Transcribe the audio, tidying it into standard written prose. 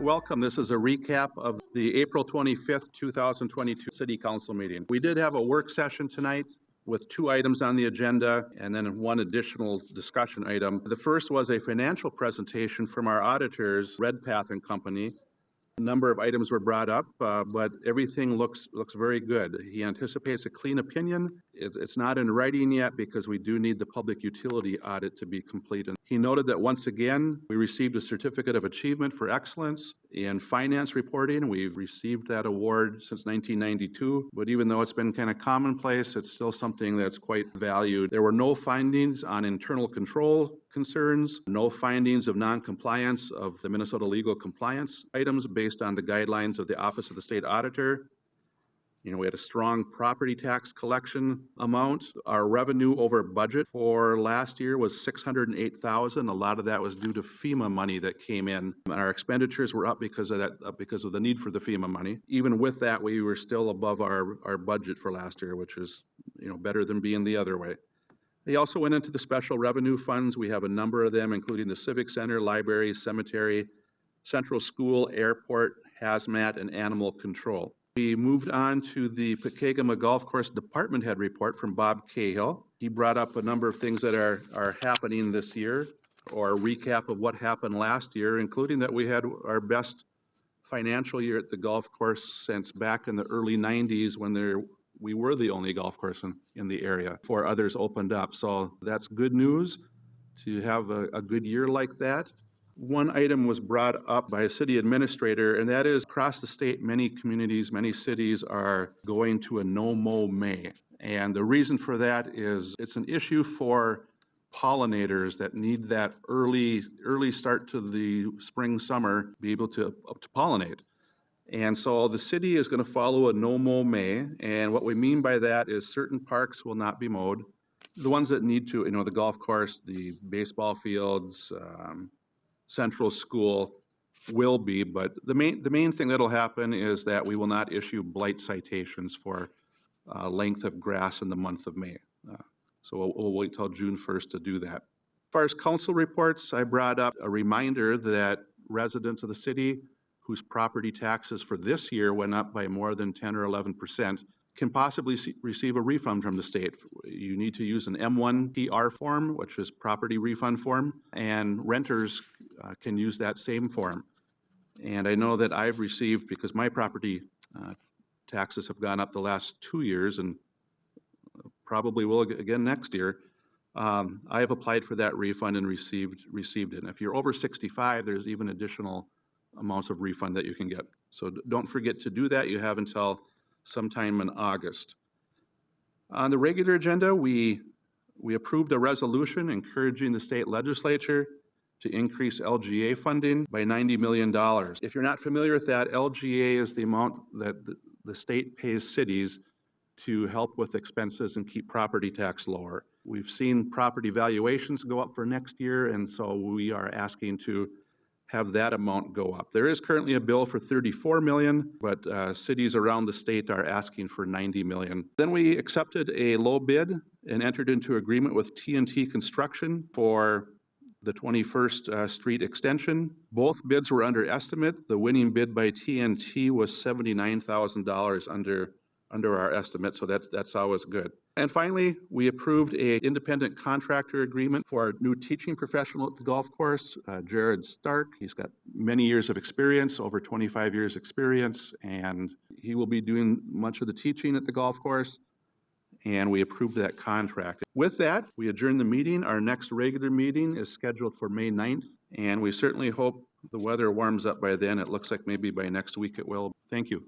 Welcome. This is a recap of the April 25th, 2022 City Council meeting. We did have a work session tonight with 2 items on the agenda and then 1 additional discussion item. The first was a financial presentation from our auditors, Redpath and Company. A number of items were brought up, but everything looks very good. He anticipates a clean opinion. It's not in writing yet because we do need the public utility audit to be complete. And he noted that once again, we received a certificate of achievement for excellence in finance reporting. We've received that award since 1992, but even though it's been kind of commonplace, it's still something that's quite valued. There were no findings on internal control concerns, no findings of non-compliance of the Minnesota legal compliance items based on the guidelines of the Office of the State Auditor. We had a strong property tax collection amount. Our revenue over budget for last year was $608,000. A lot of that was due to FEMA money that came in. And our expenditures were up because of that, because of the need for the FEMA money. Even with that, we were still above our budget for last year, which is, better than being the other way. They also went into the special revenue funds. We have a number of them, including the Civic Center, library, cemetery, central school, airport, hazmat, and animal control. We moved on to the Pekegama Golf Course Department Head report from Bob Cahill. He brought up a number of things that are happening this year, or a recap of what happened last year, including that we had our best financial year at the golf course since back in the early 90s when we were the only golf course in the area before others opened up. So that's good news to have a good year like that. One item was brought up by a city administrator, and that is across the state, many communities, many cities are going to a no-mow May. And the reason for that is it's an issue for pollinators that need that early start to the spring, summer, be able to pollinate. And so the city is going to follow a no-mow May, and what we mean by that is certain parks will not be mowed. The ones that need to, the golf course, the baseball fields, Central School will be, but the main thing that'll happen is that we will not issue blight citations for length of grass in the month of May. So we'll wait till June 1st to do that. As far as council reports, I brought up a reminder that residents of the city whose property taxes for this year went up by more than 10 or 11% can possibly receive a refund from the state. You need to use an M1 PR form, which is property refund form, and renters can use that same form. And I know that I've received, because my property taxes have gone up the last 2 years and probably will again next year, I have applied for that refund and received it. And if you're over 65, there's even additional amounts of refund that you can get. So don't forget to do that. You have until sometime in August. On the regular agenda, we approved a resolution encouraging the state legislature to increase LGA funding by $90 million. If you're not familiar with that, LGA is the amount that the state pays cities to help with expenses and keep property tax lower. We've seen property valuations go up for next year, and so we are asking to have that amount go up. There is currently a bill for $34 million, but cities around the state are asking for $90 million. Then we accepted a low bid and entered into agreement with TNT Construction for the 21st Street extension. Both bids were under estimate. The winning bid by TNT was $79,000 under our estimate, so that's always good. And finally, we approved an independent contractor agreement for our new teaching professional at the golf course, Jared Stark. He's got many years of experience, over 25 years experience, and he will be doing much of the teaching at the golf course, and we approved that contract. With that, we adjourn the meeting. Our next regular meeting is scheduled for May 9th, and we certainly hope the weather warms up by then. It looks like maybe by next week it will. Thank you.